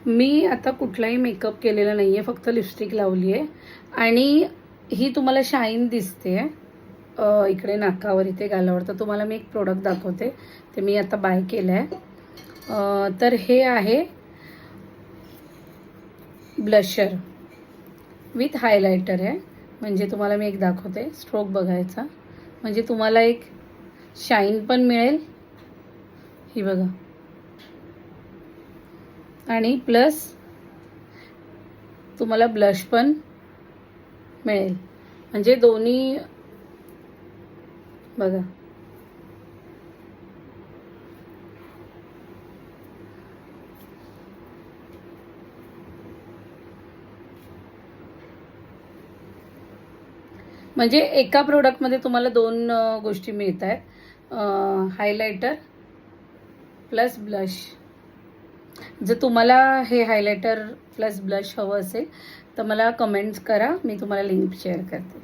मी आता कुठलाही मेकअप केलेला नाही आहे, फक्त लिपस्टिक लावली आहे आणि ही तुम्हाला शाईन दिसते इकडे नाकावर, इथे गालावर. तर तुम्हाला मी एक प्रोडक्ट दाखवते, ते मी आता बाय केलं आहे. तर हे आहे ब्लशर विथ हायलायटर आहे. म्हणजे तुम्हाला मी एक दाखवते, स्ट्रोक बघायचा म्हणजे तुम्हाला एक शाईन पण मिळेल, ही बघा, आणि प्लस तुम्हाला ब्लश पण मिळेल. म्हणजे दोन्ही बघा. म्हणजे एका प्रोडक्टमध्ये तुम्हाला दोन गोष्टी मिळत आहेत, हायलायटर प्लस ब्लश. जर तुम्हाला हे हायलायटर प्लस ब्लश हवं असेल तर मला कमेंट्स करा, मी तुम्हाला लिंक शेअर करते.